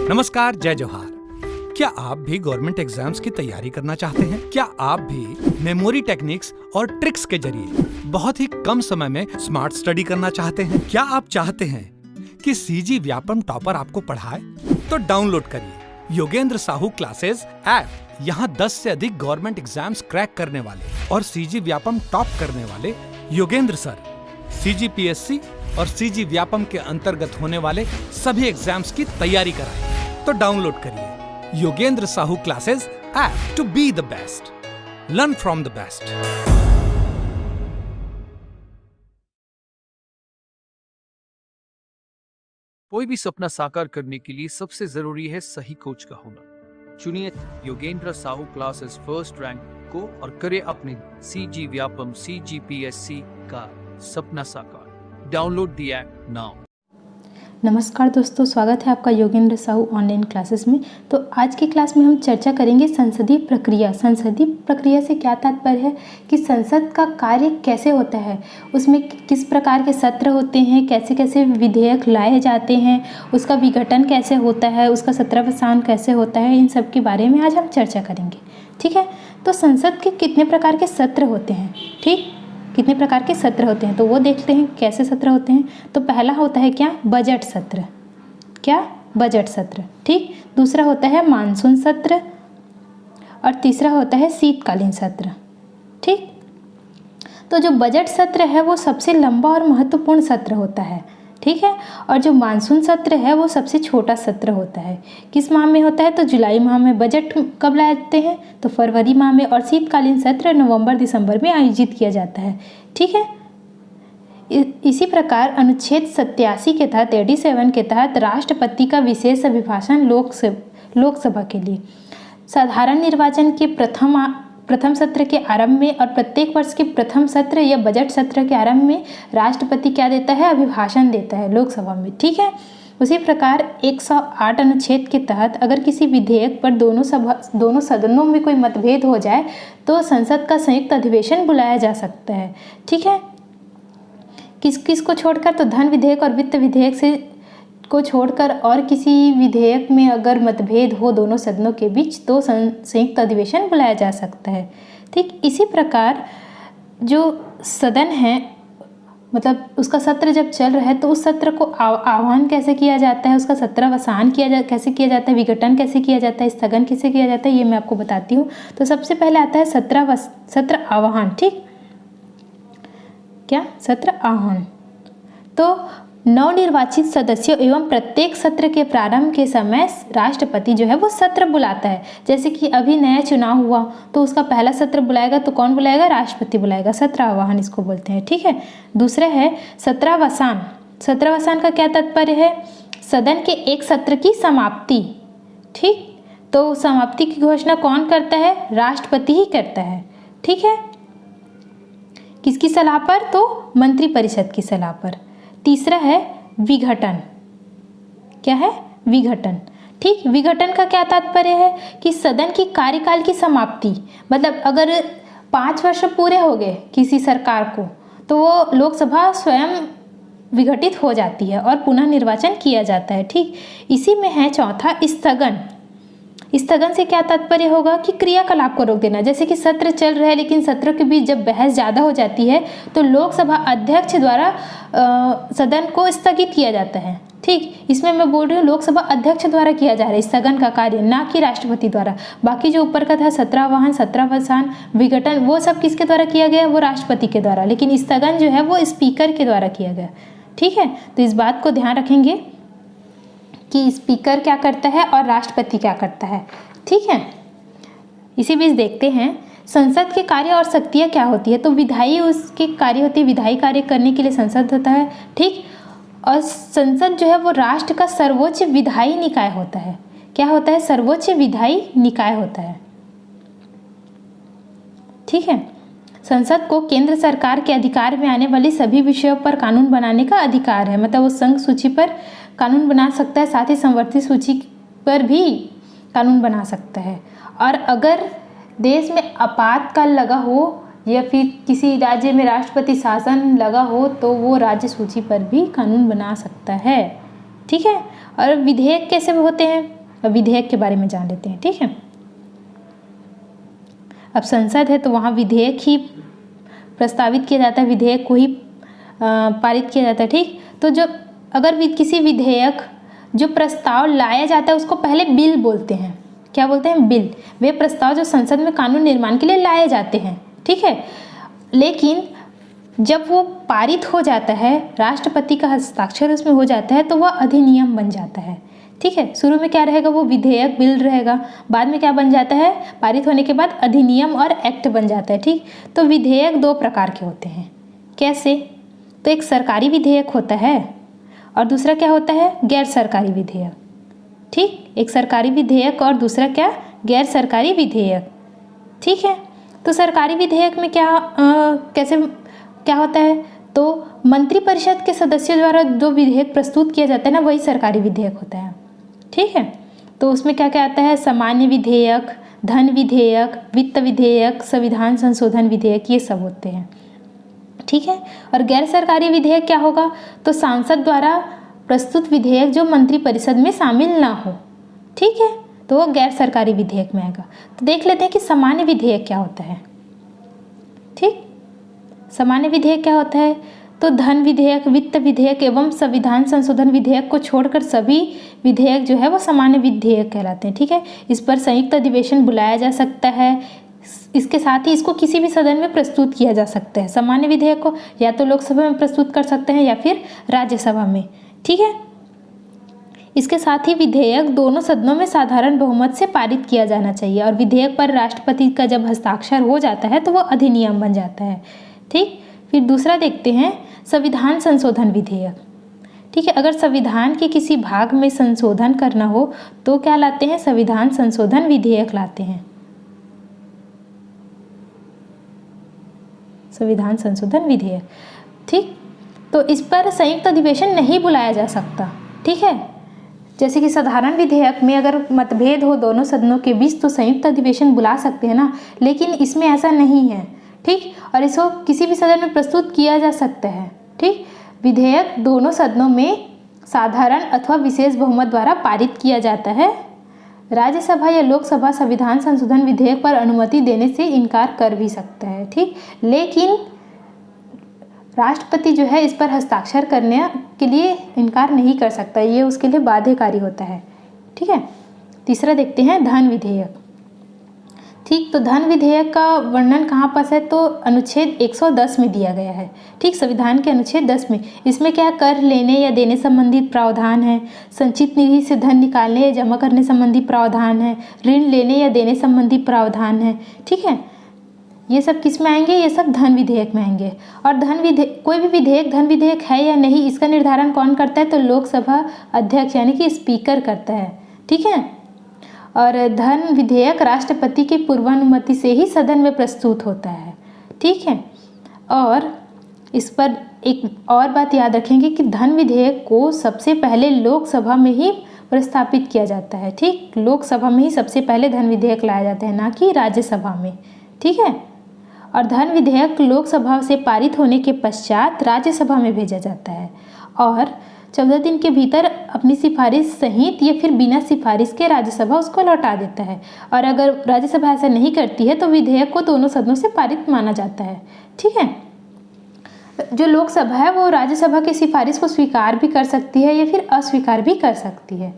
नमस्कार, जय जोहार। क्या आप भी गवर्नमेंट एग्जाम्स की तैयारी करना चाहते हैं? क्या आप भी मेमोरी टेक्निक्स और ट्रिक्स के जरिए बहुत ही कम समय में स्मार्ट स्टडी करना चाहते हैं? क्या आप चाहते हैं कि सीजी व्यापम टॉपर आपको पढ़ाए? तो डाउनलोड करिए योगेंद्र साहू क्लासेस ऐप। यहाँ 10 से अधिक गवर्नमेंट एग्जाम्स क्रैक करने वाले और सीजी व्यापम टॉप करने वाले योगेंद्र सर CGPSC और सीजी व्यापम के अंतर्गत होने वाले सभी एग्जाम्स की तैयारी कराएं। तो डाउनलोड करिए Yogendra Sahu classes app to be the best, learn from the best. कोई भी सपना साकार करने के लिए सबसे जरूरी है सही कोच का होना। चुनिए Yogendra Sahu classes first rank को और करे अपने सीजी व्यापम CGPSC का सपना साकार। Download the app now. नमस्कार दोस्तों, स्वागत है आपका योगेंद्र साहू ऑनलाइन क्लासेस में। तो आज की क्लास में हम चर्चा करेंगे संसदीय प्रक्रिया। संसदीय प्रक्रिया से क्या तात्पर्य है कि संसद का कार्य कैसे होता है, उसमें किस प्रकार के सत्र होते हैं, कैसे कैसे विधेयक लाए जाते हैं, उसका विघटन कैसे होता है, उसका सत्रावसान कैसे होता है, इन सब के बारे में आज हम चर्चा करेंगे। ठीक है, तो संसद के कितने प्रकार के सत्र होते हैं, ठीक, कितने प्रकार के सत्र होते हैं तो वो देखते हैं कैसे सत्र होते हैं। तो पहला होता है क्या, बजट सत्र। क्या, बजट सत्र, ठीक। दूसरा होता है मानसून सत्र और तीसरा होता है शीतकालीन सत्र, ठीक। तो जो बजट सत्र है वो सबसे लंबा और महत्वपूर्ण सत्र होता है, ठीक है। और जो मानसून सत्र है वो सबसे छोटा सत्र होता है। किस माह में होता है तो जुलाई माह में। बजट कब लाते हैं तो फरवरी माह में। और शीतकालीन सत्र नवंबर दिसंबर में आयोजित किया जाता है, ठीक है। इसी प्रकार अनुच्छेद 87 के तहत 87 के तहत राष्ट्रपति का विशेष अभिभाषण लोकसभा के लिए साधारण निर्वाचन के प्रथम सत्र के आरंभ में और प्रत्येक वर्ष के प्रथम सत्र या बजट सत्र के आरंभ में राष्ट्रपति क्या देता है, अभिभाषण देता है लोकसभा में, ठीक है। उसी प्रकार 108 अनुच्छेद के तहत अगर किसी विधेयक पर दोनों सदनों में कोई मतभेद हो जाए तो संसद का संयुक्त अधिवेशन बुलाया जा सकता है, ठीक है। किस को छोड़कर तो धन विधेयक और वित्त विधेयक को छोड़कर और किसी विधेयक में अगर मतभेद हो दोनों सदनों के बीच तो संयुक्त अधिवेशन बुलाया जा सकता है, ठीक। इसी प्रकार जो सदन है मतलब उसका सत्र जब चल रहा है तो उस सत्र को आह्वान कैसे किया जाता है, उसका सत्रावसान कैसे किया जाता है, विघटन कैसे किया जाता है, स्थगन कैसे किया जाता है, ये मैं आपको बताती हूँ। तो सबसे पहले आता है सत्र आह्वान, ठीक। क्या, सत्र आह्वान। तो नवनिर्वाचित सदस्यों एवं प्रत्येक सत्र के प्रारंभ के समय राष्ट्रपति जो है वो सत्र बुलाता है। जैसे कि अभी नया चुनाव हुआ तो उसका पहला सत्र बुलाएगा तो कौन बुलाएगा, राष्ट्रपति बुलाएगा। सत्र आह्वान इसको बोलते हैं, ठीक है। दूसरा है सत्रावसान। सत्रावसान का क्या तात्पर्य है, सदन के एक सत्र की समाप्ति, ठीक। तो समाप्ति की घोषणा कौन करता है, राष्ट्रपति ही करता है, ठीक है। किसकी सलाह पर, तो मंत्रिपरिषद की सलाह पर। तीसरा है विघटन। क्या है, विघटन, ठीक। विघटन का क्या तात्पर्य है कि सदन की कार्यकाल की समाप्ति, मतलब अगर 5 वर्ष पूरे हो गए किसी सरकार को तो वो लोकसभा स्वयं विघटित हो जाती है और पुनः निर्वाचन किया जाता है, ठीक। इसी में है चौथा स्थगन। स्थगन से क्या तात्पर्य होगा कि क्रियाकलाप को रोक देना। जैसे कि सत्र चल रहा है लेकिन सत्रों के बीच जब बहस ज़्यादा हो जाती है तो लोकसभा अध्यक्ष द्वारा सदन को स्थगित किया जाता है, ठीक। इसमें मैं बोल रही हूँ लोकसभा अध्यक्ष द्वारा किया जा रहा है स्थगन का कार्य, ना कि राष्ट्रपति द्वारा। बाकी जो ऊपर का था सत्रावसान, सत्रावसान, विघटन, वो सब किसके द्वारा किया गया, वो राष्ट्रपति के द्वारा। लेकिन स्थगन जो है वो स्पीकर के द्वारा किया गया, ठीक है। तो इस बात को ध्यान रखेंगे कि स्पीकर क्या करता है और राष्ट्रपति क्या करता है, ठीक है। इसी बीच देखते हैं संसद के कार्य और शक्तियाँ क्या होती है। तो विधायी उसके कार्य होती है, विधायी कार्य करने के लिए संसद होता है, ठीक। और संसद जो है वो राष्ट्र का सर्वोच्च विधायी निकाय होता है। क्या होता है, सर्वोच्च विधायी निकाय होता है, ठीक है। संसद को केंद्र सरकार के अधिकार में आने वाली सभी विषयों पर कानून बनाने का अधिकार है। मतलब वो संघ सूची पर कानून बना सकता है, साथ ही संवर्ती सूची पर भी कानून बना सकता है। और अगर देश में आपातकाल लगा हो या फिर किसी राज्य में राष्ट्रपति शासन लगा हो तो वो राज्य सूची पर भी कानून बना सकता है, ठीक है। और विधेयक कैसे होते हैं, विधेयक के बारे में जान लेते हैं। ठीक है, अब संसद है तो वहाँ विधेयक ही प्रस्तावित किया जाता है, विधेयक को ही पारित किया जाता है। ठीक, तो जब अगर किसी विधेयक जो प्रस्ताव लाया जाता है उसको पहले बिल बोलते हैं। क्या बोलते हैं? बिल। वे प्रस्ताव जो संसद में कानून निर्माण के लिए लाए जाते हैं। ठीक है, लेकिन जब वो पारित हो जाता है, राष्ट्रपति का हस्ताक्षर उसमें हो जाता है, तो वह अधिनियम बन जाता है। ठीक है, शुरू में क्या रहेगा? वो विधेयक, बिल रहेगा, बाद में क्या बन जाता है? पारित होने के बाद अधिनियम और एक्ट बन जाता है। ठीक, तो विधेयक दो प्रकार के होते हैं। कैसे? तो एक सरकारी विधेयक होता है और दूसरा क्या होता है? गैर सरकारी विधेयक। ठीक, एक सरकारी विधेयक और दूसरा क्या? गैर सरकारी विधेयक। ठीक है, तो सरकारी विधेयक में कैसे क्या होता है? तो मंत्रिपरिषद के सदस्यों द्वारा जो विधेयक प्रस्तुत किया जाता है ना, वही सरकारी विधेयक होता है। ठीक है, तो उसमें क्या क्या आता है? सामान्य विधेयक, धन विधेयक, वित्त विधेयक, संविधान संशोधन विधेयक, ये सब होते हैं। ठीक है, और गैर सरकारी विधेयक क्या होगा? तो सांसद द्वारा प्रस्तुत विधेयक जो मंत्रिपरिषद में शामिल ना हो। ठीक है, तो वो गैर सरकारी विधेयक में आएगा। तो देख लेते हैं कि सामान्य विधेयक क्या होता है। ठीक, सामान्य विधेयक क्या होता है? तो धन विधेयक, वित्त विधेयक एवं संविधान संशोधन विधेयक को छोड़कर सभी विधेयक जो है वो सामान्य विधेयक कहलाते हैं। ठीक है, इस पर संयुक्त अधिवेशन बुलाया जा सकता है, इसके साथ ही इसको किसी भी सदन में प्रस्तुत किया जा सकता है। सामान्य विधेयक को या तो लोकसभा में प्रस्तुत कर सकते हैं या फिर राज्यसभा में। ठीक है, इसके साथ ही विधेयक दोनों सदनों में साधारण बहुमत से पारित किया जाना चाहिए और विधेयक पर राष्ट्रपति का जब हस्ताक्षर हो जाता है तो वो अधिनियम बन जाता है। ठीक, फिर दूसरा देखते हैं संविधान संशोधन विधेयक। ठीक है, अगर संविधान के किसी भाग में संशोधन करना हो तो क्या लाते हैं? संविधान संशोधन विधेयक लाते हैं। संविधान संशोधन विधेयक। ठीक, तो इस पर संयुक्त अधिवेशन नहीं बुलाया जा सकता। ठीक है, जैसे कि साधारण विधेयक में अगर मतभेद हो दोनों सदनों के बीच तो संयुक्त अधिवेशन बुला सकते हैं ना, लेकिन इसमें ऐसा नहीं है। ठीक, और इसको किसी भी सदन में प्रस्तुत किया जा सकता है। ठीक, विधेयक दोनों सदनों में साधारण अथवा विशेष बहुमत द्वारा पारित किया जाता है। राज्यसभा या लोकसभा संविधान संशोधन विधेयक पर अनुमति देने से इनकार कर भी सकता है। ठीक, लेकिन राष्ट्रपति जो है इस पर हस्ताक्षर करने के लिए इनकार नहीं कर सकता, ये उसके लिए बाध्यकारी होता है। ठीक है, तीसरा देखते हैं धन विधेयक। ठीक, तो धन विधेयक का वर्णन कहाँ पर है? तो अनुच्छेद 110 में दिया गया है। ठीक, संविधान के अनुच्छेद 10 में। इसमें क्या कर लेने या देने संबंधित प्रावधान है, संचित निधि से धन निकालने या जमा करने संबंधी प्रावधान है, ऋण लेने या देने संबंधी प्रावधान है। ठीक है, ये सब किस में आएंगे? ये सब धन विधेयक में आएंगे। और कोई भी विधेयक धन विधेयक है या नहीं, इसका निर्धारण कौन करता है? तो लोकसभा अध्यक्ष यानी कि स्पीकर करता है। ठीक है, और धन विधेयक राष्ट्रपति की पूर्वानुमति से ही सदन में प्रस्तुत होता है। ठीक है, और इस पर एक और बात याद रखेंगे कि धन विधेयक को सबसे पहले लोकसभा में ही प्रस्तापित किया जाता है। ठीक, लोकसभा में ही सबसे पहले धन विधेयक लाया जाता है, ना कि राज्यसभा में। ठीक है, और धन विधेयक लोकसभा से पारित होने के पश्चात राज्यसभा में भेजा जाता है और 14 दिन के भीतर अपनी सिफारिश सहित या फिर बिना सिफारिश के राज्यसभा उसको लौटा देता है। और अगर राज्यसभा ऐसा नहीं करती है तो विधेयक को दोनों सदनों से पारित माना जाता है। ठीक है, जो लोकसभा है वो राज्यसभा की सिफारिश को स्वीकार भी कर सकती है या फिर अस्वीकार भी कर सकती है।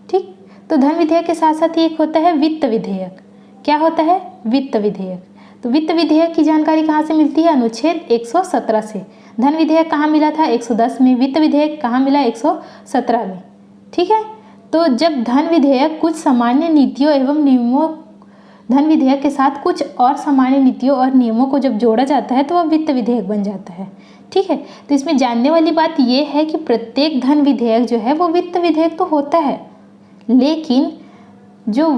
ठीक, तो धन विधेयक के साथ साथ एक होता है वित्त विधेयक। क्या होता है? वित्त विधेयक। तो वित्त विधेयक की जानकारी कहाँ से मिलती है? अनुच्छेद 117 से। धन विधेयक कहाँ मिला था? 110 में। वित्त विधेयक कहाँ मिला? 117 में। ठीक है, तो जब धन विधेयक कुछ सामान्य नीतियों एवं नियमों, धन विधेयक के साथ कुछ और सामान्य नीतियों और नियमों को जब जोड़ा जाता है तो वह वित्त विधेयक बन जाता है। ठीक है, तो इसमें जानने वाली बात यह है कि प्रत्येक धन विधेयक जो है वो वित्त विधेयक तो होता है, लेकिन जो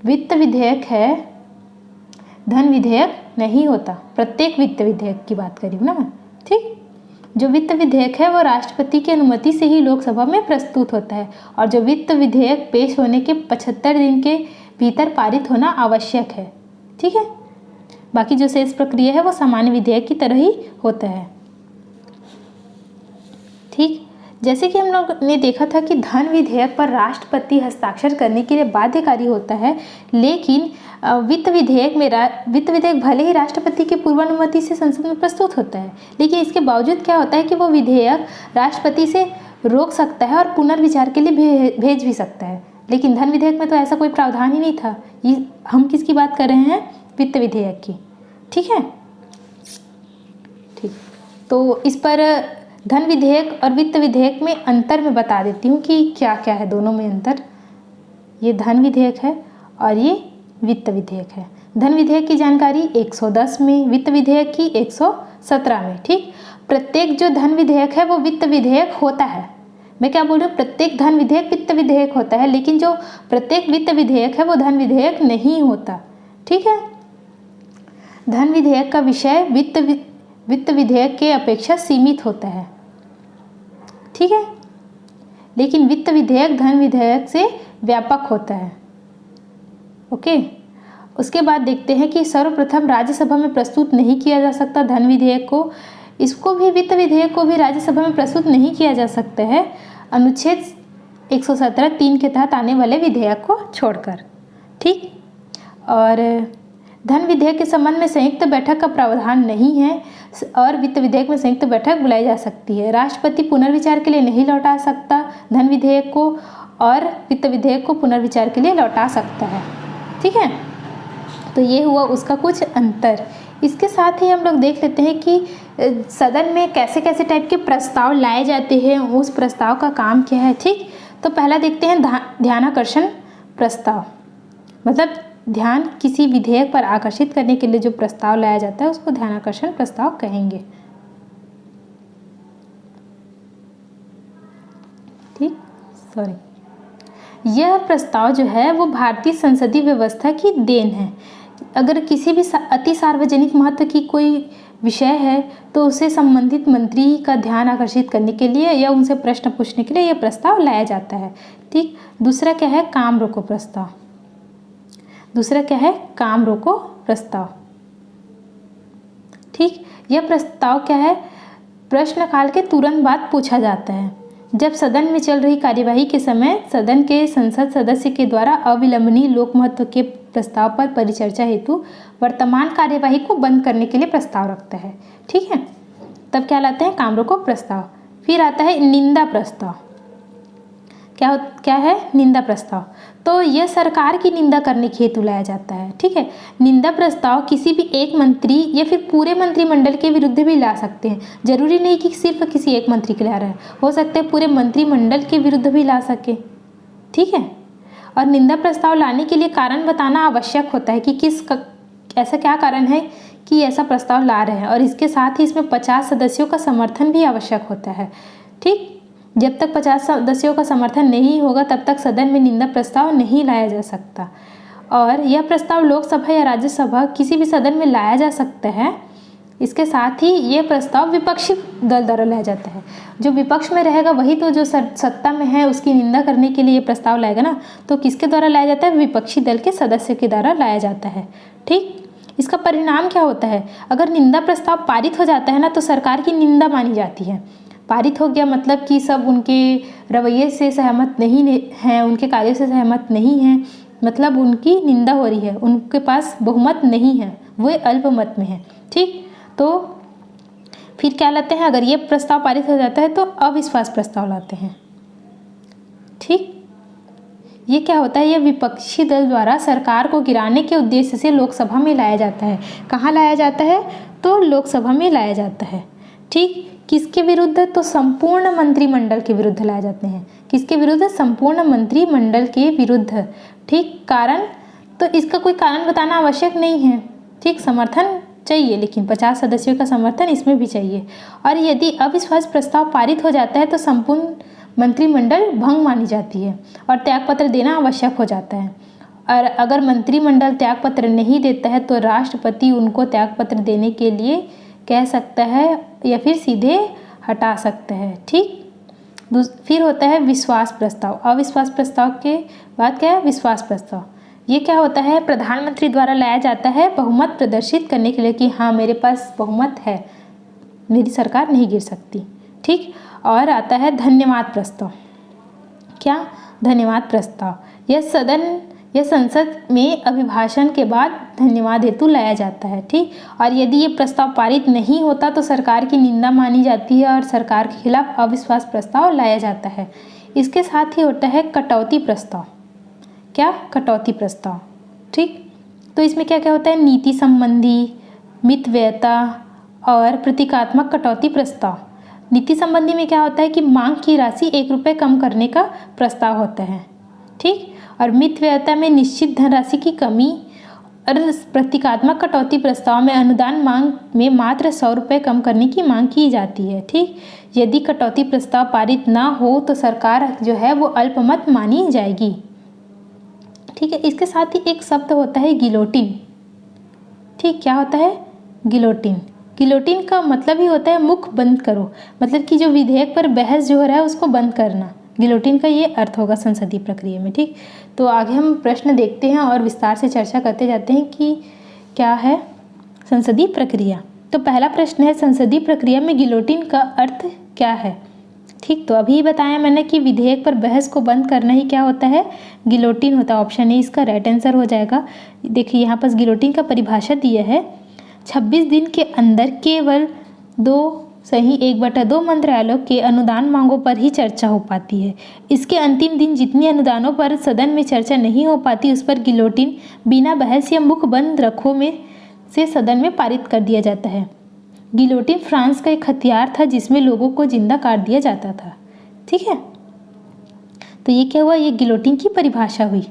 वित्त विधेयक है धन विधेयक नहीं होता। प्रत्येक वित्त विधेयक की बात करी हूँ ना मैं। ठीक, जो वित्त विधेयक है वो राष्ट्रपति की अनुमति से ही लोकसभा में प्रस्तुत होता है और जो वित्त विधेयक पेश होने के 75 दिन के भीतर पारित होना आवश्यक है। ठीक है, बाकी जो शेष प्रक्रिया है वो सामान्य विधेयक की तरह ही होता है। ठीक, जैसे कि हम लोग ने देखा था कि धन विधेयक पर राष्ट्रपति हस्ताक्षर करने के लिए बाध्यकारी होता है, लेकिन वित्त विधेयक भले ही राष्ट्रपति की पूर्वानुमति से संसद में प्रस्तुत होता है, लेकिन इसके बावजूद क्या होता है कि वो विधेयक राष्ट्रपति से रोक सकता है और पुनर्विचार के लिए भेज भी सकता है। लेकिन धन विधेयक में तो ऐसा कोई प्रावधान ही नहीं था। ये हम किसकी बात कर रहे हैं? वित्त विधेयक की। ठीक है, ठीक। तो इस पर धन विधेयक और वित्त विधेयक में अंतर मैं बता देती हूँ कि क्या क्या है दोनों में अंतर। ये धन विधेयक है और ये वित्त विधेयक है। धन विधेयक की जानकारी 110 में, वित्त विधेयक की 117 में। ठीक, प्रत्येक जो धन विधेयक है वो वित्त विधेयक होता है। मैं क्या बोल रही हूँ? प्रत्येक धन विधेयक वित्त विधेयक होता है, लेकिन जो प्रत्येक वित्त विधेयक है वो धन विधेयक नहीं होता। ठीक है, धन विधेयक का विषय वित्त विधेयक के अपेक्षा सीमित होता है। ठीक है, लेकिन वित्त विधेयक धन विधेयक से व्यापक होता है। ओके, उसके बाद देखते हैं कि सर्वप्रथम राज्यसभा में प्रस्तुत नहीं किया जा सकता धन विधेयक को। इसको भी, वित्त विधेयक को भी राज्यसभा में प्रस्तुत नहीं किया जा सकता है, अनुच्छेद 117(3) के तहत आने वाले विधेयक को छोड़कर। ठीक, और धन विधेयक के संबंध में संयुक्त बैठक का प्रावधान नहीं है और वित्त विधेयक में संयुक्त बैठक बुलाई जा सकती है। राष्ट्रपति पुनर्विचार के लिए नहीं लौटा सकता धन विधेयक को और वित्त विधेयक को पुनर्विचार के लिए लौटा सकता है। ठीक है, तो ये हुआ उसका कुछ अंतर। इसके साथ ही हम लोग देख लेते हैं कि सदन में कैसे कैसे टाइप के प्रस्ताव लाए जाते हैं, उस प्रस्ताव का काम क्या है। ठीक, तो पहला देखते हैं ध्यानाकर्षण प्रस्ताव। मतलब ध्यान किसी विधेयक पर आकर्षित करने के लिए जो प्रस्ताव लाया जाता है उसको ध्यानाकर्षण प्रस्ताव कहेंगे। ठीक, यह प्रस्ताव जो है वो भारतीय संसदीय व्यवस्था की देन है। अगर किसी भी अति सार्वजनिक महत्व की कोई विषय है तो उसे संबंधित मंत्री का ध्यान आकर्षित करने के लिए या उनसे प्रश्न पूछने के लिए यह प्रस्ताव लाया जाता है। ठीक, दूसरा क्या है? काम रोको प्रस्ताव। दूसरा क्या है? काम रोको प्रस्ताव। ठीक, यह प्रस्ताव क्या है? प्रश्नकाल के तुरंत बाद पूछा जाता है। जब सदन में चल रही कार्यवाही के समय सदन के संसद सदस्य के द्वारा अविलंबनीय लोक महत्व के प्रस्ताव पर परिचर्चा हेतु वर्तमान कार्यवाही को बंद करने के लिए प्रस्ताव रखता है। ठीक है, तब क्या लाते हैं? काम रोको प्रस्ताव। फिर आता है निंदा प्रस्ताव। क्या है? निंदा प्रस्ताव। तो यह सरकार की निंदा करने के हेतु लाया जाता है। ठीक है, निंदा प्रस्ताव किसी भी एक मंत्री या फिर पूरे मंत्रिमंडल के विरुद्ध भी ला सकते हैं। जरूरी नहीं कि सिर्फ किसी एक मंत्री के ला रहे हैं, हो सकता है पूरे मंत्रिमंडल के विरुद्ध भी ला सके। ठीक है, और निंदा प्रस्ताव लाने के लिए कारण बताना आवश्यक होता है कि ऐसा क्या कारण है कि ऐसा प्रस्ताव ला रहे हैं, और इसके साथ ही इसमें 50 सदस्यों का समर्थन भी आवश्यक होता है। ठीक, जब तक 50 सदस्यों का समर्थन नहीं होगा तब तक सदन में निंदा प्रस्ताव नहीं लाया जा सकता। और यह प्रस्ताव लोकसभा या राज्यसभा किसी भी सदन में लाया जा सकता है। इसके साथ ही ये प्रस्ताव विपक्षी दल द्वारा लाया जाता है। जो विपक्ष में रहेगा वही तो जो सत्ता में है उसकी निंदा करने के लिए ये प्रस्ताव लाएगा ना, तो किसके द्वारा लाया जाता है? विपक्षी दल के सदस्य के द्वारा लाया जाता है। ठीक, इसका परिणाम क्या होता है? अगर निंदा प्रस्ताव पारित हो जाता है ना तो सरकार की निंदा मानी जाती है। पारित हो गया मतलब कि सब उनके रवैये से सहमत नहीं हैं, उनके कार्यों से सहमत नहीं हैं, मतलब उनकी निंदा हो रही है, उनके पास बहुमत नहीं है, वो अल्पमत में है। ठीक, तो फिर क्या लाते हैं? अगर ये प्रस्ताव पारित हो जाता है तो अविश्वास प्रस्ताव लाते हैं। ठीक, ये क्या होता है? ये विपक्षी दल द्वारा सरकार को गिराने के उद्देश्य से लोकसभा में लाया जाता है। कहाँ लाया जाता है? तो लोकसभा में लाया जाता है। ठीक, किसके विरुद्ध? तो संपूर्ण मंत्रिमंडल के विरुद्ध लाए जाते हैं। किसके विरुद्ध? संपूर्ण मंत्रिमंडल के विरुद्ध। ठीक, कारण? तो इसका कोई कारण बताना आवश्यक नहीं है। ठीक, समर्थन चाहिए, लेकिन 50 सदस्यों का समर्थन इसमें भी चाहिए। और यदि अविश्वास प्रस्ताव पारित हो जाता है तो संपूर्ण मंत्रिमंडल भंग मानी जाती है और त्यागपत्र देना आवश्यक हो जाता है। और अगर मंत्रिमंडल त्यागपत्र नहीं देता है तो राष्ट्रपति उनको त्यागपत्र देने के लिए कह सकता है या फिर सीधे हटा सकता है। ठीक, फिर होता है विश्वास प्रस्ताव। अविश्वास प्रस्ताव के बाद क्या है? विश्वास प्रस्ताव। ये क्या होता है? प्रधानमंत्री द्वारा लाया जाता है बहुमत प्रदर्शित करने के लिए कि हाँ मेरे पास बहुमत है, मेरी सरकार नहीं गिर सकती। ठीक। और आता है धन्यवाद प्रस्ताव। क्या? धन्यवाद प्रस्ताव। यह संसद में अभिभाषण के बाद धन्यवाद हेतु लाया जाता है। ठीक। और यदि ये प्रस्ताव पारित नहीं होता तो सरकार की निंदा मानी जाती है और सरकार के खिलाफ अविश्वास प्रस्ताव लाया जाता है। इसके साथ ही होता है कटौती प्रस्ताव। क्या? कटौती प्रस्ताव। ठीक। तो इसमें क्या क्या होता है? नीति संबंधी, मितव्ययता और प्रतीकात्मक कटौती प्रस्ताव। नीति संबंधी में क्या होता है कि मांग की राशि 1 रुपये कम करने का प्रस्ताव होता है। ठीक। और मितव्ययता में निश्चित धनराशि की कमी और प्रतीकात्मक कटौती प्रस्ताव में अनुदान मांग में मात्र 100 रुपये कम करने की मांग की जाती है। ठीक। यदि कटौती प्रस्ताव पारित ना हो तो सरकार जो है वो अल्पमत मानी जाएगी। ठीक है। इसके साथ ही एक शब्द होता है गिलोटिन। ठीक। क्या होता है? गिलोटिन। गिलोटिन का मतलब ही होता है मुख बंद करो, मतलब कि जो विधेयक पर बहस जो हो रहा है उसको बंद करना। गिलोटिन का ये अर्थ होगा संसदीय प्रक्रिया में। ठीक। तो आगे हम प्रश्न देखते हैं और विस्तार से चर्चा करते जाते हैं कि क्या है संसदीय प्रक्रिया। तो पहला प्रश्न है, संसदीय प्रक्रिया में गिलोटिन का अर्थ क्या है? ठीक। तो अभी बताया मैंने कि विधेयक पर बहस को बंद करना ही क्या होता है? गिलोटिन होता है। ऑप्शन ए इसका राइट आंसर हो जाएगा। देखिए यहाँ पर गिलोटिन का परिभाषा दिया है, 26 दिन के अंदर केवल 2/1/2 मंत्रालयों के अनुदान मांगों पर ही चर्चा हो पाती है। इसके अंतिम दिन जितने अनुदानों पर सदन में चर्चा नहीं हो पाती उस पर गिलोटिन बिना बहस या मुख बंद रखो में से सदन में पारित कर दिया जाता है। गिलोटिन फ्रांस का एक हथियार था जिसमें लोगों को जिंदा काट दिया जाता था। ठीक है। तो ये क्या हुआ? ये गिलोटिन की परिभाषा हुई।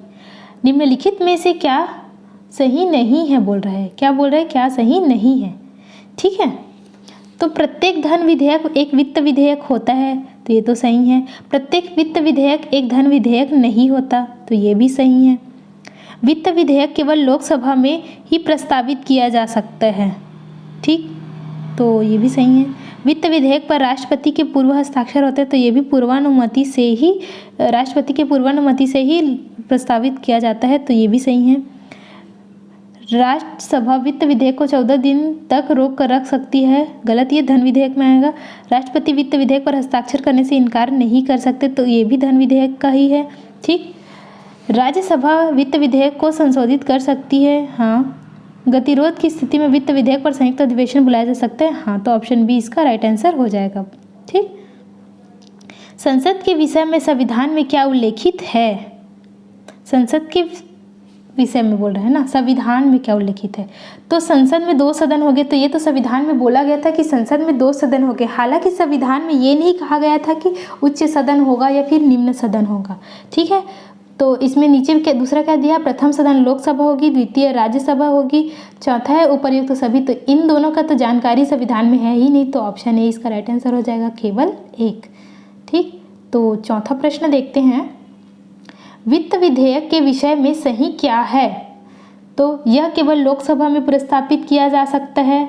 निम्नलिखित में से क्या सही नहीं है बोल रहा है। क्या बोल रहा है? क्या सही नहीं है। ठीक है। तो प्रत्येक धन विधेयक एक वित्त विधेयक होता है, तो ये तो सही है। प्रत्येक वित्त विधेयक एक धन विधेयक नहीं होता, तो ये भी सही है। वित्त विधेयक केवल लोकसभा में ही प्रस्तावित किया जा सकता है। ठीक। तो ये भी सही है। वित्त विधेयक पर राष्ट्रपति के पूर्व हस्ताक्षर होते हैं, तो ये भी पूर्वानुमति से ही राष्ट्रपति के पूर्वानुमति से ही प्रस्तावित किया जाता है, तो ये भी सही है। राज्यसभा वित्त विधेयक को 14 दिन तक रोक कर रख सकती है, गलत, ये धन विधेयक में आएगा। राष्ट्रपति वित्त विधेयक पर हस्ताक्षर करने से इनकार नहीं कर सकते, तो ये भी धन विधेयक का ही है। ठीक। राज्यसभा वित्त विधेयक को संशोधित कर सकती है, हाँ। गतिरोध की स्थिति में वित्त विधेयक पर संयुक्त अधिवेशन बुलाया जा सकता है, हाँ। तो ऑप्शन बी इसका राइट आंसर हो जाएगा। ठीक। संसद के विषय में संविधान में क्या उल्लेखित है? संसद के विषय में बोल रहे हैं ना, संविधान में क्या उल्लेखित है? तो संसद में 2 सदन हो गए, तो ये तो संविधान में बोला गया था कि संसद में 2 सदन हो गए। हालांकि संविधान में ये नहीं कहा गया था कि उच्च सदन होगा या फिर निम्न सदन होगा। ठीक है। तो इसमें नीचे क्या दूसरा क्या दिया? प्रथम सदन लोकसभा होगी, द्वितीय राज्यसभा होगी, चौथा है उपर्युक्त सभी। तो इन दोनों का तो जानकारी संविधान में है ही नहीं, तो ऑप्शन ए इसका राइट आंसर हो जाएगा, केवल 1। ठीक। तो चौथा प्रश्न देखते हैं, वित्त विधेयक के विषय में सही क्या है? तो यह केवल लोकसभा में प्रस्तावित किया जा सकता है,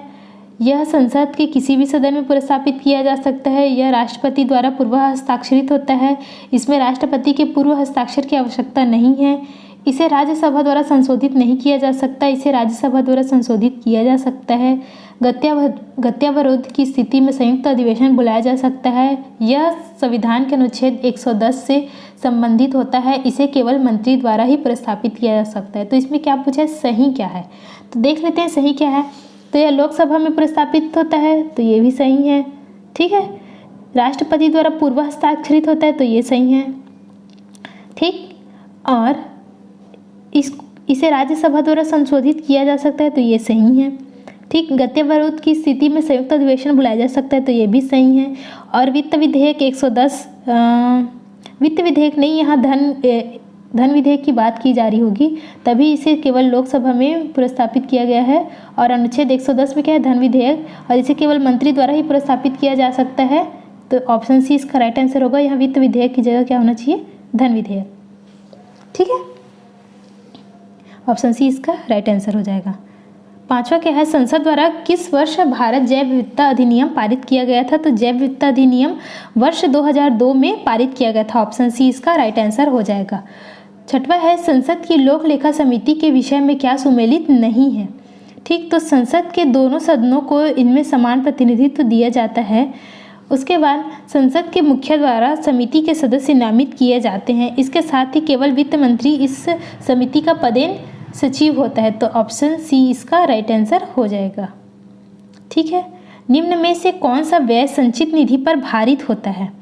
यह संसद के किसी भी सदन में प्रस्तावित किया जा सकता है, यह राष्ट्रपति द्वारा पूर्व हस्ताक्षरित होता है, इसमें राष्ट्रपति के पूर्व हस्ताक्षर की आवश्यकता नहीं है, इसे राज्यसभा द्वारा संशोधित नहीं किया जा सकता, इसे राज्यसभा द्वारा संशोधित किया जा सकता है, गत्यावरोध की स्थिति में संयुक्त अधिवेशन बुलाया जा सकता है, यह संविधान के अनुच्छेद 110 से संबंधित होता है, इसे केवल मंत्री द्वारा ही प्रस्तावित किया जा सकता है। तो इसमें क्या पूछा है? सही क्या है? तो देख लेते हैं सही क्या है। तो यह लोकसभा में प्रस्तावित होता है, तो ये भी सही है। ठीक है। राष्ट्रपति द्वारा पूर्व हस्ताक्षरित होता है, तो ये सही है। ठीक। और इसे राज्यसभा द्वारा संशोधित किया जा सकता है, तो ये सही है। ठीक। गत्यावरोध की स्थिति में संयुक्त अधिवेशन बुलाया जा सकता है, तो ये भी सही है। और वित्त विधेयक 110 वित्त विधेयक नहीं, यहाँ धन विधेयक की बात की जा रही होगी, तभी इसे केवल लोकसभा में प्रस्तावित किया गया है। और अनुच्छेद 110 में क्या है? धन विधेयक, और इसे केवल मंत्री द्वारा ही प्रस्तावित किया जा सकता है, तो ऑप्शन सी इसका राइट आंसर होगा। यहाँ वित्त विधेयक की जगह क्या होना चाहिए? धन विधेयक। ठीक है। ऑप्शन सी इसका राइट आंसर हो जाएगा। 5वां क्या है? संसद द्वारा किस वर्ष भारत जैव विविधता अधिनियम पारित किया गया था? तो जैव विविधता अधिनियम वर्ष 2002 में पारित किया गया था। ऑप्शन सी इसका राइट आंसर हो जाएगा। 6वां है, संसद की लोक लेखा समिति के विषय में क्या सुमेलित नहीं है? ठीक। तो संसद के दोनों सदनों को इनमें समान प्रतिनिधित्व दिया जाता है, उसके बाद संसद के मुखिया द्वारा समिति के सदस्य नामित किए जाते हैं। इसके साथ ही केवल वित्त मंत्री इस समिति का पदेन सचिव होता है। तो ऑप्शन सी इसका राइट आंसर हो जाएगा। ठीक है, निम्न में से कौन सा व्यय संचित निधि पर भारित होता है?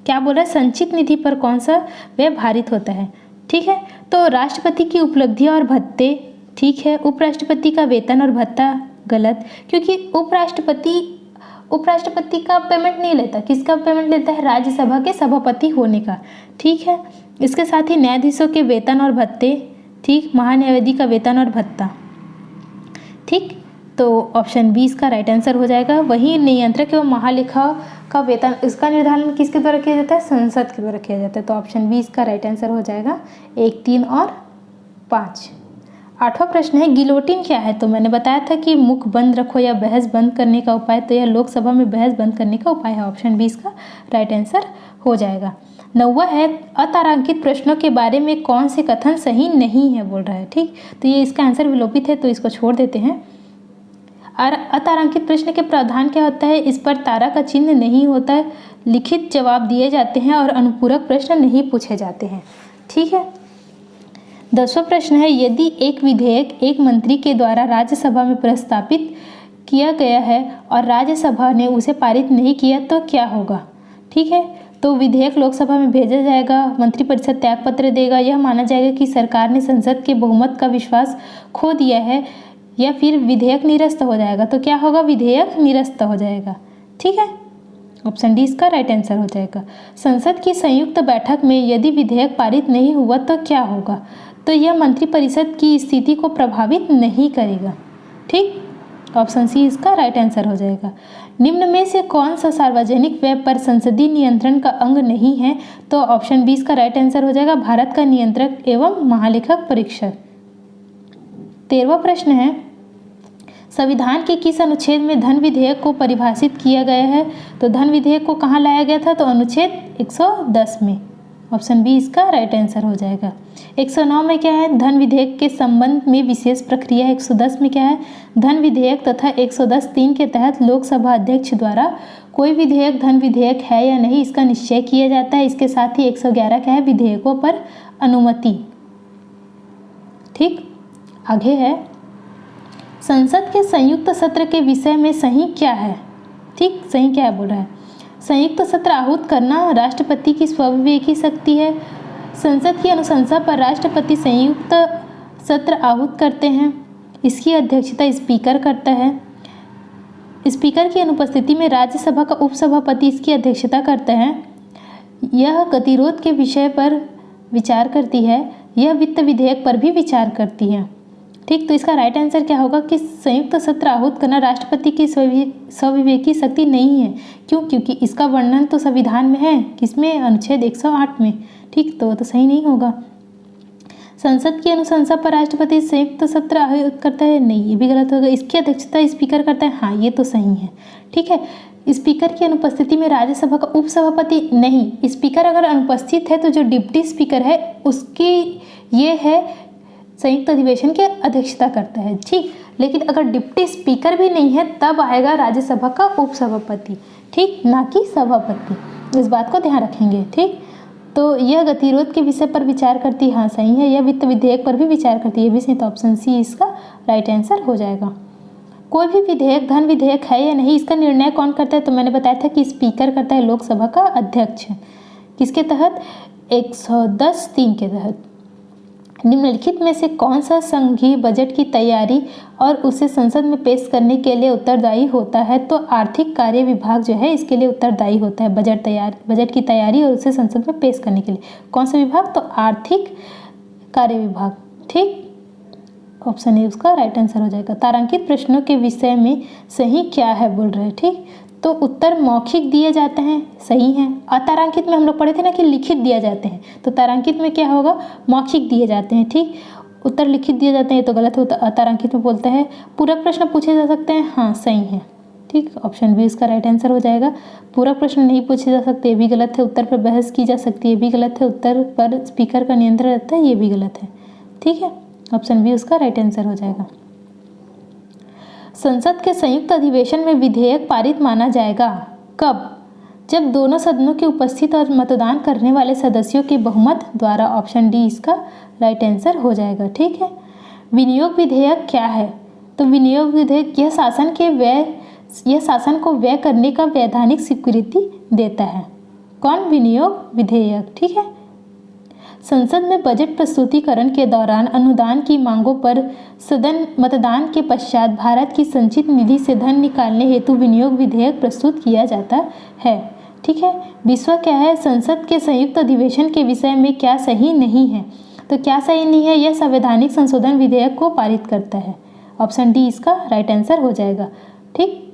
क्या बोला? संचित निधि पर कौन सा व्यय भारित होता है? ठीक है, तो राष्ट्रपति की उपलब्धियां और भत्ते, ठीक है। उपराष्ट्रपति का वेतन और भत्ता, गलत, क्योंकि उपराष्ट्रपति का पेमेंट नहीं लेता। किसका पेमेंट लेता है? राज्यसभा के सभापति होने का। ठीक है, इसके साथ ही न्यायाधीशों के वेतन और भत्ते, ठीक, महान्यायाधीश का वेतन और भत्ता, ठीक। तो ऑप्शन बी इसका राइट आंसर हो जाएगा। वही नियंत्रक एवं महालेखा का वेतन, इसका निर्धारण किसके द्वारा किया जाता है? संसद के द्वारा किया जाता है। तो ऑप्शन बी इसका राइट आंसर हो जाएगा। 1, 3 और 5। 8वां प्रश्न है, गिलोटिन क्या है? तो मैंने बताया था कि मुख बंद रखो या बहस बंद करने का उपाय, तो यह लोकसभा में बहस बंद करने का उपाय है। ऑप्शन बी इसका राइट आंसर हो जाएगा। 9वां है, अतारांकित प्रश्नों के बारे में कौन से कथन सही नहीं है बोल रहा है। ठीक, तो ये इसका आंसर विलोपित है, तो इसको छोड़ देते हैं। और अतारांकित प्रश्न के प्रावधान क्या होता है? इस पर तारा का चिन्ह नहीं होता है, लिखित जवाब दिए जाते हैं और अनुपूरक प्रश्न नहीं पूछे जाते हैं। ठीक है। 10वां प्रश्न है, यदि एक विधेयक एक मंत्री के द्वारा राज्यसभा में प्रस्तावित किया गया है और राज्यसभा ने उसे पारित नहीं किया तो क्या होगा? ठीक है, तो विधेयक लोकसभा में भेजा जाएगा, मंत्रिपरिषद त्यागपत्र देगा, यह माना जाएगा कि सरकार ने संसद के बहुमत का विश्वास खो दिया है, या फिर विधेयक निरस्त हो जाएगा। तो क्या होगा? विधेयक निरस्त हो जाएगा। ठीक है, ऑप्शन डी इसका राइट आंसर हो जाएगा। संसद की संयुक्त बैठक में यदि विधेयक पारित नहीं हुआ तो क्या होगा? तो यह मंत्रिपरिषद की स्थिति को प्रभावित नहीं करेगा। ठीक, ऑप्शन सी इसका राइट आंसर हो जाएगा। निम्न में से कौन सा सार्वजनिक व्यय पर संसदीय नियंत्रण का अंग नहीं है? तो ऑप्शन बी इसका राइट आंसर हो जाएगा, भारत का नियंत्रक एवं महालेखक परीक्षक। 13वां प्रश्न है, संविधान के किस अनुच्छेद में धन विधेयक को परिभाषित किया गया है? तो धन विधेयक को कहाँ लाया गया था? तो अनुच्छेद 110 में। ऑप्शन बी इसका राइट आंसर हो जाएगा। 109 में क्या है? धन विधेयक के संबंध में विशेष प्रक्रिया। 110 में क्या है? धन विधेयक तथा 110(3) के तहत लोकसभा अध्यक्ष द्वारा कोई विधेयक धन विधेयक है या नहीं इसका निश्चय किया जाता है। इसके साथ ही 111 क्या है? विधेयकों पर अनुमति। ठीक, आगे है, संसद के संयुक्त सत्र के विषय में सही क्या है? ठीक, सही क्या है बोल रहा है? संयुक्त सत्र आहूत करना राष्ट्रपति की स्वविवेकी शक्ति है। संसद की अनुशंसा पर राष्ट्रपति संयुक्त सत्र आहूत करते हैं। इसकी अध्यक्षता स्पीकर करता है। स्पीकर की अनुपस्थिति में राज्यसभा का उपसभापति इसकी अध्यक्षता करता है। यह गतिरोध के विषय पर विचार करती है। यह वित्त विधेयक पर भी विचार करती है। ठीक, तो इसका राइट आंसर क्या होगा कि संयुक्त सत्र आहूत करना राष्ट्रपति की स्वविवेकी शक्ति नहीं है। क्यों? क्योंकि इसका वर्णन तो संविधान में है, किसमें? अनुच्छेद 108 में। ठीक, तो सही नहीं होगा। संसद की अनुशंसा पर राष्ट्रपति संयुक्त सत्र आहूत करता है, नहीं, ये भी गलत होगा। इसकी अध्यक्षता स्पीकर करता है, हाँ ये तो सही है। ठीक है, स्पीकर की अनुपस्थिति में राज्यसभा का उपसभापति, नहीं, स्पीकर अगर अनुपस्थित है तो जो डिप्टी स्पीकर है उसकी ये है संयुक्त अधिवेशन की अध्यक्षता करता है। ठीक, लेकिन अगर डिप्टी स्पीकर भी नहीं है तब आएगा राज्यसभा का उपसभापति। ठीक, ना कि सभापति। इस बात को ध्यान रखेंगे। ठीक, तो यह गतिरोध के विषय पर विचार करती, हाँ सही है। यह वित्त विधेयक पर भी विचार करती है, ये भी सही। तो ऑप्शन सी इसका राइट आंसर हो जाएगा। कोई भी विधेयक धन विधेयक है या नहीं इसका निर्णय कौन करता है? तो मैंने बताया था कि स्पीकर करता है, लोकसभा का अध्यक्ष। किसके तहत? 110(3) के तहत। निम्नलिखित में से कौन सा संघीय बजट की तैयारी और उसे संसद में पेश करने के लिए उत्तरदायी होता है? तो आर्थिक कार्य विभाग जो है इसके लिए उत्तरदायी होता है, बजट की तैयारी और उसे संसद में पेश करने के लिए। कौन सा विभाग? तो आर्थिक कार्य विभाग। ठीक, ऑप्शन ए उसका राइट आंसर हो जाएगा। तारांकित प्रश्नों के विषय में सही क्या है बोल रहे हैं। ठीक, तो उत्तर मौखिक दिए जाते हैं, सही है। अतारांकित में हम लोग पढ़े थे ना कि लिखित दिए जाते हैं, तो तारांकित में क्या होगा? मौखिक दिए जाते हैं। ठीक, उत्तर लिखित दिए जाते हैं तो गलत होता। अतारांकित में बोलता है पूरक प्रश्न पूछे जा सकते हैं, हाँ सही है। ठीक, ऑप्शन बी इसका राइट आंसर हो जाएगा। पूरक प्रश्न नहीं पूछे जा सकते, ये भी गलत है। उत्तर पर बहस की जा सकती है, ये भी गलत है। उत्तर पर स्पीकर का नियंत्रण रहता है, ये भी गलत है। ठीक है, ऑप्शन बी उसका राइट आंसर हो जाएगा। संसद के संयुक्त अधिवेशन में विधेयक पारित माना जाएगा कब? जब दोनों सदनों के उपस्थित और मतदान करने वाले सदस्यों के बहुमत द्वारा। ऑप्शन डी इसका राइट आंसर हो जाएगा। ठीक है, विनियोग विधेयक क्या है? तो विनियोग विधेयक यह शासन को व्यय करने का वैधानिक स्वीकृति देता है। कौन? विनियोग विधेयक। ठीक है, संसद में बजट प्रस्तुतिकरण के दौरान अनुदान की मांगों पर सदन मतदान के पश्चात भारत की संचित निधि से धन निकालने हेतु विनियोग विधेयक प्रस्तुत किया जाता है। ठीक है, विषय क्या है? संसद के संयुक्त अधिवेशन के विषय में क्या सही नहीं है? तो क्या सही नहीं है? यह संवैधानिक संशोधन विधेयक को पारित करता है। ऑप्शन डी इसका राइट आंसर हो जाएगा। ठीक,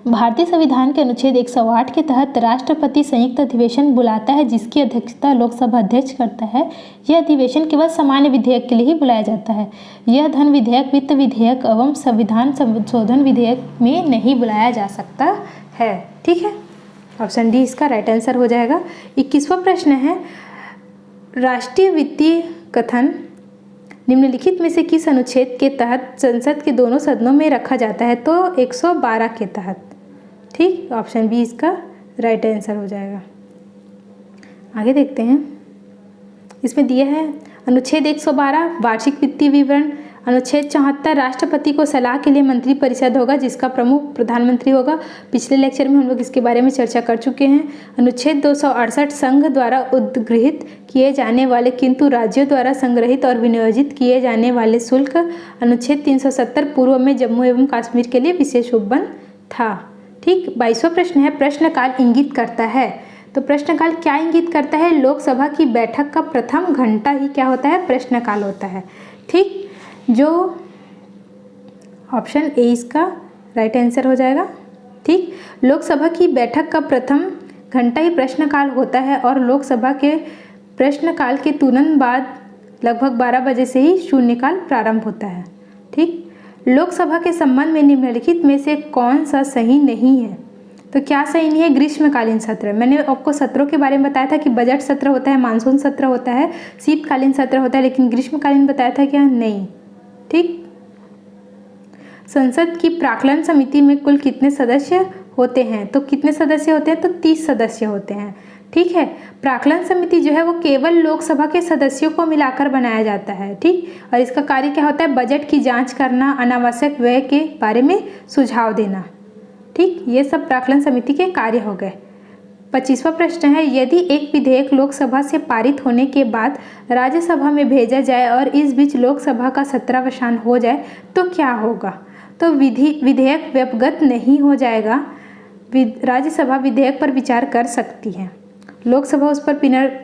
भारतीय संविधान के अनुच्छेद 108 के तहत राष्ट्रपति संयुक्त अधिवेशन बुलाता है, जिसकी अध्यक्षता लोकसभा अध्यक्ष करता है। यह अधिवेशन केवल सामान्य विधेयक के लिए ही बुलाया जाता है। यह धन विधेयक, वित्त विधेयक एवं संविधान संशोधन विधेयक में नहीं बुलाया जा सकता है। ठीक है, ऑप्शन डी इसका राइट आंसर हो जाएगा। 21वां प्रश्न है, राष्ट्रीय वित्तीय कथन निम्नलिखित में से किस अनुच्छेद के तहत संसद के दोनों सदनों में रखा जाता है? तो 112 के तहत। ठीक, ऑप्शन बी इसका राइट आंसर हो जाएगा। आगे देखते हैं, इसमें दिया है अनुच्छेद 112 वार्षिक वित्तीय विवरण। अनुच्छेद 74 राष्ट्रपति को सलाह के लिए मंत्रिपरिषद होगा, जिसका प्रमुख प्रधानमंत्री होगा। पिछले लेक्चर में हम लोग इसके बारे में चर्चा कर चुके हैं। अनुच्छेद 268 संघ द्वारा उद्गृहित किए जाने वाले किंतु राज्यों द्वारा संग्रहित और विनियोजित किए जाने वाले शुल्क। अनुच्छेद 370 पूर्व में जम्मू एवं कश्मीर के लिए विशेष उपबंध था। ठीक, 22वां प्रश्न है, प्रश्नकाल इंगित करता है। तो प्रश्नकाल क्या इंगित करता है? लोकसभा की बैठक का प्रथम घंटा ही क्या होता है? प्रश्नकाल होता है। ठीक, जो ऑप्शन ए इसका राइट आंसर हो जाएगा। ठीक, लोकसभा की बैठक का प्रथम घंटा ही प्रश्नकाल होता है और लोकसभा के प्रश्नकाल के तुरंत बाद लगभग 12 बजे से ही शून्यकाल प्रारंभ होता है। ठीक, लोकसभा के संबंध में निम्नलिखित में से कौन सा सही नहीं है? तो क्या सही नहीं है? ग्रीष्मकालीन सत्र। मैंने आपको सत्रों के बारे में बताया था कि बजट सत्र होता है, मानसून सत्र होता है, शीतकालीन सत्र होता है, लेकिन ग्रीष्मकालीन बताया था क्या? नहीं। ठीक, संसद की प्राक्कलन समिति में कुल कितने सदस्य होते हैं? तो कितने सदस्य होते हैं? तो 30 सदस्य होते हैं। ठीक है, प्राक्कलन समिति जो है वो केवल लोकसभा के सदस्यों को मिलाकर बनाया जाता है। ठीक, और इसका कार्य क्या होता है? बजट की जांच करना, अनावश्यक व्यय के बारे में सुझाव देना। ठीक, ये सब प्राक्कलन समिति के कार्य हो गए। 25वां प्रश्न है, यदि एक विधेयक लोकसभा से पारित होने के बाद राज्यसभा में भेजा जाए और इस बीच लोकसभा का सत्रावसान हो जाए तो क्या होगा? तो विधेयक व्यपगत नहीं हो जाएगा। राज्यसभा विधेयक पर विचार कर सकती है, लोकसभा उस पर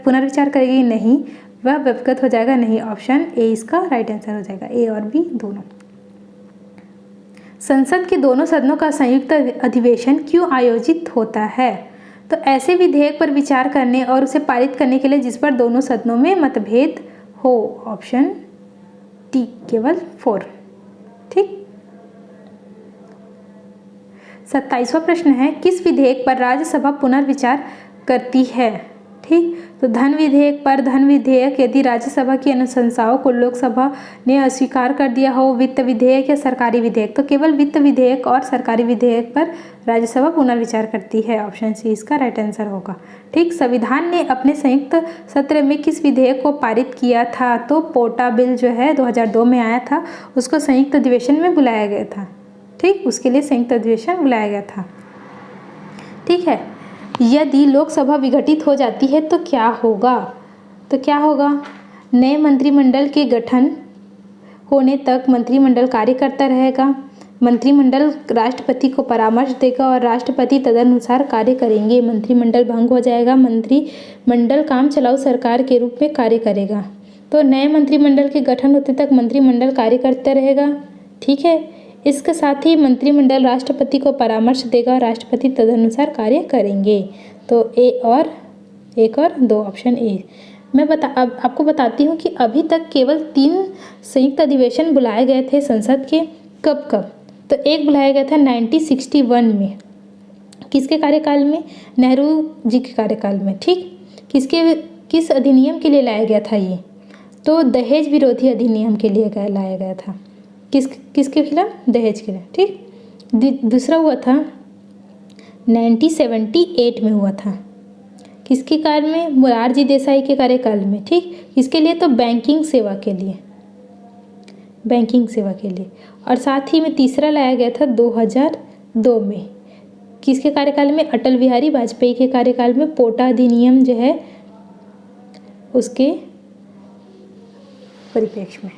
पुनर्विचार करेगी नहीं, वह व्यपगत हो जाएगा नहीं। ऑप्शन ए इसका राइट आंसर हो जाएगा, ए और बी दोनों। संसद के दोनों सदनों का संयुक्त अधिवेशन क्यों आयोजित होता है? तो ऐसे विधेयक पर विचार करने और उसे पारित करने के लिए जिस पर दोनों सदनों में मतभेद हो। ऑप्शन डी केवल 4। ठीक, 27वां प्रश्न है, किस विधेयक पर राज्यसभा पुनर्विचार करती है? ठीक, तो धन विधेयक यदि राज्यसभा की अनुशंसाओं को लोकसभा ने अस्वीकार कर दिया हो। वित्त विधेयक या सरकारी विधेयक? तो केवल वित्त विधेयक और सरकारी विधेयक पर राज्यसभा पुनर्विचार करती है। ऑप्शन सी इसका राइट आंसर होगा। ठीक, संविधान ने अपने संयुक्त सत्र में किस विधेयक को पारित किया था? तो पोटा बिल जो है 2002 में आया था, उसको संयुक्त अधिवेशन में बुलाया गया था। ठीक, उसके लिए संयुक्त अधिवेशन बुलाया गया था। ठीक है, यदि लोकसभा विघटित हो जाती है तो क्या होगा? तो क्या होगा? नए मंत्रिमंडल के गठन होने तक मंत्रिमंडल कार्य करता रहेगा। मंत्रिमंडल राष्ट्रपति को परामर्श देगा और राष्ट्रपति तदनुसार कार्य करेंगे। मंत्रिमंडल भंग हो जाएगा, मंत्रिमंडल काम चलाऊ सरकार के रूप में कार्य करेगा। तो नए मंत्रिमंडल के गठन होते तक मंत्रिमंडल कार्य करता रहेगा। ठीक है, इसके साथ ही मंत्रिमंडल राष्ट्रपति को परामर्श देगा, राष्ट्रपति तदनुसार कार्य करेंगे। तो एक और 2 ऑप्शन ए। मैं अब आपको बताती हूँ कि अभी तक केवल 3 संयुक्त अधिवेशन बुलाए गए थे संसद के। कब? तो एक बुलाया गया था 1961 में। किसके कार्यकाल में? नेहरू जी के कार्यकाल में। ठीक, किस अधिनियम के लिए लाया गया था ये? तो दहेज विरोधी अधिनियम के लिए लाया गया था। किसके खिलाफ? दहेज के लिए। ठीक, दूसरा हुआ था 1978 में हुआ था। किसके काल में? मोरारजी देसाई के कार्यकाल में। ठीक, इसके लिए तो बैंकिंग सेवा के लिए, बैंकिंग सेवा के लिए। और साथ ही में तीसरा लाया गया था 2002 में। किसके कार्यकाल में? अटल बिहारी वाजपेयी के कार्यकाल में पोटा अधिनियम जो है उसके परिप्रेक्ष्य में।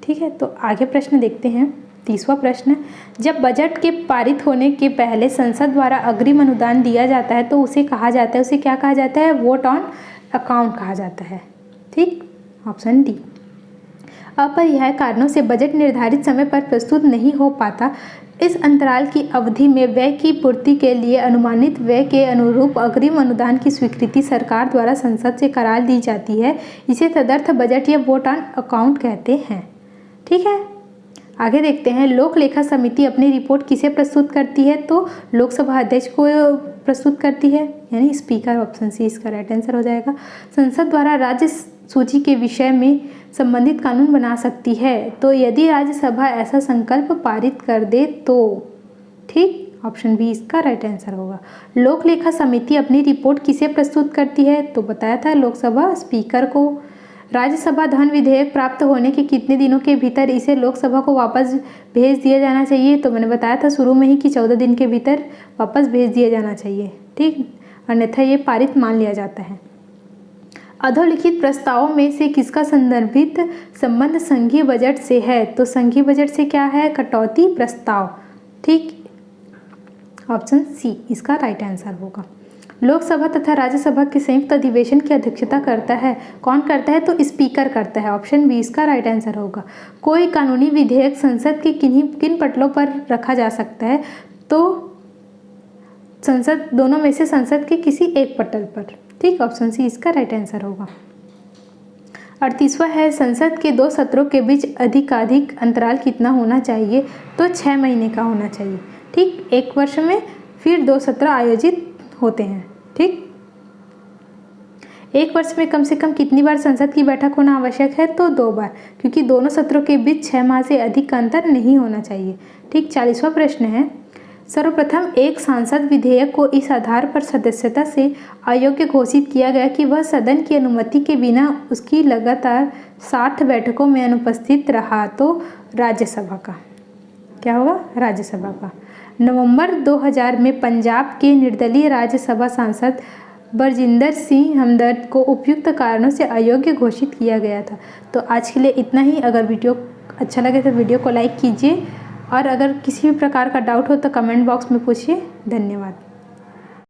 ठीक है, तो आगे प्रश्न देखते हैं। 30वां प्रश्न, जब बजट के पारित होने के पहले संसद द्वारा अग्रिम अनुदान दिया जाता है तो उसे कहा जाता है, उसे क्या कहा जाता है? वोट ऑन अकाउंट कहा जाता है। ठीक, ऑप्शन डी। अपरिहार्य कारणों से बजट निर्धारित समय पर प्रस्तुत नहीं हो पाता, इस अंतराल की अवधि में व्यय की पूर्ति के लिए अनुमानित व्यय के अनुरूप अग्रिम अनुदान की स्वीकृति सरकार द्वारा संसद से करा दी जाती है। इसे तदर्थ बजट या वोट ऑन अकाउंट कहते हैं। ठीक है, आगे देखते हैं। लोक लेखा समिति अपनी रिपोर्ट किसे प्रस्तुत करती है? तो लोकसभा अध्यक्ष को प्रस्तुत करती है, यानी स्पीकर। ऑप्शन सी इसका राइट आंसर हो जाएगा। संसद द्वारा राज्य सूची के विषय में संबंधित कानून बना सकती है, तो यदि राज्यसभा ऐसा संकल्प पारित कर दे तो। ठीक, ऑप्शन बी इसका राइट आंसर होगा। लोक लेखा समिति अपनी रिपोर्ट किसे प्रस्तुत करती है? तो बताया था लोकसभा स्पीकर को। राज्यसभा धन विधेयक प्राप्त होने के कितने दिनों के भीतर इसे लोकसभा को वापस भेज दिया जाना चाहिए? तो मैंने बताया था शुरू में ही कि 14 दिन के भीतर वापस भेज दिया जाना चाहिए। ठीक, अन्यथा ये पारित मान लिया जाता है। अधोलिखित प्रस्तावों में से किसका संदर्भित संबंध संघीय बजट से है? तो संघीय बजट से क्या है? कटौती प्रस्ताव। ठीक, ऑप्शन सी इसका राइट आंसर होगा। लोकसभा तथा राज्यसभा के संयुक्त अधिवेशन की अध्यक्षता करता है, कौन करता है? तो स्पीकर करता है। ऑप्शन बी इसका राइट आंसर होगा। कोई कानूनी विधेयक संसद के किन पटलों पर रखा जा सकता है? तो संसद, दोनों में से संसद के किसी एक पटल पर। ठीक, ऑप्शन सी इसका राइट आंसर होगा। 38वां है, संसद के 2 सत्रों के बीच अधिकाधिक अंतराल कितना होना चाहिए? तो 6 महीने का होना चाहिए। ठीक, एक वर्ष में फिर 2 सत्र आयोजित होते हैं। ठीक, एक वर्ष में कम से कम कितनी बार संसद की बैठक होना आवश्यक है? तो 2 बार, क्योंकि दोनों सत्रों के बीच 6 माह से अधिक का अंतर नहीं होना चाहिए। ठीक, 40वां प्रश्न है, सर्वप्रथम एक सांसद विधेयक को इस आधार पर सदस्यता से अयोग्य घोषित किया गया कि वह सदन की अनुमति के बिना उसकी लगातार 60 बैठकों में अनुपस्थित रहा। तो राज्यसभा का क्या होगा? राज्यसभा का। नवंबर 2000 में पंजाब के निर्दलीय राज्यसभा सांसद बरजिंदर सिंह हमदर्द को उपयुक्त कारणों से अयोग्य घोषित किया गया था। तो आज के लिए इतना ही। अगर वीडियो अच्छा लगे तो वीडियो को लाइक कीजिए, और अगर किसी भी प्रकार का डाउट हो तो कमेंट बॉक्स में पूछिए। धन्यवाद।